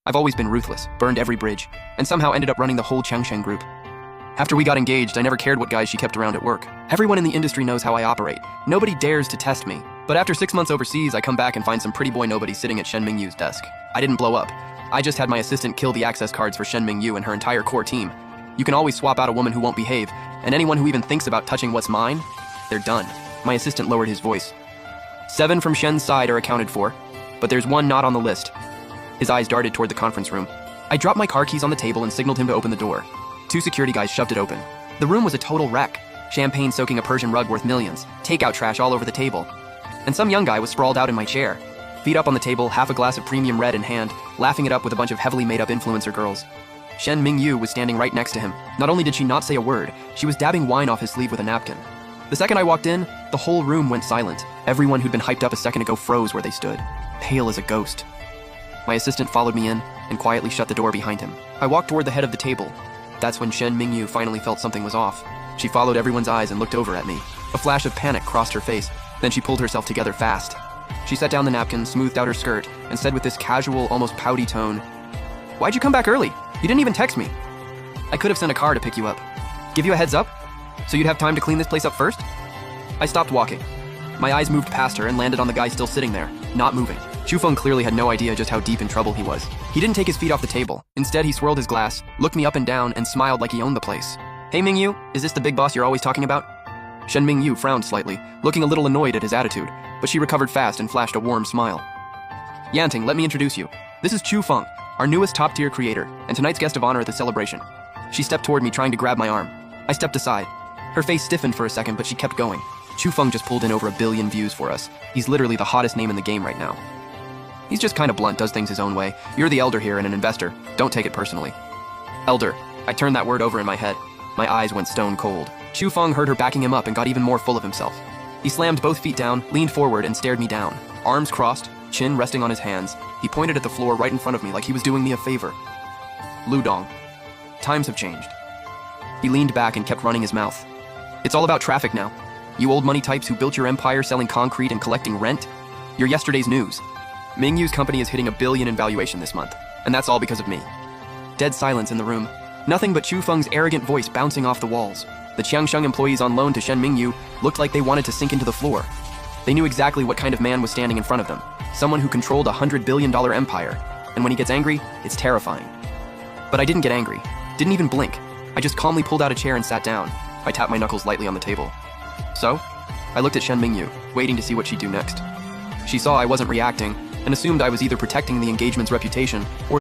I've always been ruthless, burned every bridge, and somehow ended up running the whole Changsheng group. After we got engaged, I never cared what guys she kept around at work. Everyone in the industry knows how I operate. Nobody dares to test me. But after 6 months overseas, I come back and find some pretty boy nobody sitting at Shen Mingyu's desk. I didn't blow up. I just had my assistant kill the access cards for Shen Mingyu and her entire core team. You can always swap out a woman who won't behave, and anyone who even thinks about touching what's mine, they're done. My assistant lowered his voice. 7 from Shen's side are accounted for, but there's 1 not on the list. His eyes darted toward the conference room. I dropped my car keys on the table and signaled him to open the door. 2 security guys shoved it open. The room was a total wreck. Champagne soaking a Persian rug worth millions, takeout trash all over the table. And some young guy was sprawled out in my chair. Feet up on the table, half a glass of premium red in hand, laughing it up with a bunch of heavily made-up influencer girls. Shen Mingyu was standing right next to him. Not only did she not say a word, she was dabbing wine off his sleeve with a napkin. The second I walked in, the whole room went silent. Everyone who'd been hyped up a second ago froze where they stood, pale as a ghost. My assistant followed me in and quietly shut the door behind him. I walked toward the head of the table. That's when Shen Mingyu finally felt something was off. She followed everyone's eyes and looked over at me. A flash of panic crossed her face, then she pulled herself together fast. She set down the napkin, smoothed out her skirt, and said with this casual, almost pouty tone, "Why'd you come back early? You didn't even text me." "I could have sent a car to pick you up. Give you a heads up? So you'd have time to clean this place up first?" I stopped walking. My eyes moved past her and landed on the guy still sitting there, not moving. Chufeng clearly had no idea just how deep in trouble he was. He didn't take his feet off the table. Instead, he swirled his glass, looked me up and down, and smiled like he owned the place. "Hey Mingyu, is this the big boss you're always talking about?" Shen Mingyu frowned slightly, looking a little annoyed at his attitude, but she recovered fast and flashed a warm smile. "Yanting, let me introduce you. This is Chufeng, our newest top-tier creator, and tonight's guest of honor at the celebration." She stepped toward me, trying to grab my arm. I stepped aside. Her face stiffened for a second, but she kept going. Chufeng just pulled in over 1 billion views for us. He's literally the hottest name in the game right now. He's just kind of blunt, does things his own way. You're the elder here and an investor. Don't take it personally. Elder. I turned that word over in my head. My eyes went stone cold. Chufeng heard her backing him up and got even more full of himself. He slammed both feet down, leaned forward, and stared me down. Arms crossed, chin resting on his hands. He pointed at the floor right in front of me like he was doing me a favor. "Ludong. Times have changed." He leaned back and kept running his mouth. "It's all about traffic now. You old money types who built your empire selling concrete and collecting rent, you're yesterday's news. Mingyu's company is hitting 1 billion in valuation this month, and that's all because of me." Dead silence in the room. Nothing but Chufeng's arrogant voice bouncing off the walls. The Qiangsheng employees on loan to Shen Mingyu looked like they wanted to sink into the floor. They knew exactly what kind of man was standing in front of them. Someone who controlled a $100 billion empire, and when he gets angry, it's terrifying. But I didn't get angry. Didn't even blink. I just calmly pulled out a chair and sat down. I tapped my knuckles lightly on the table. "So?" I looked at Shen Mingyu, waiting to see what she'd do next. She saw I wasn't reacting, and assumed I was either protecting the engagement's reputation or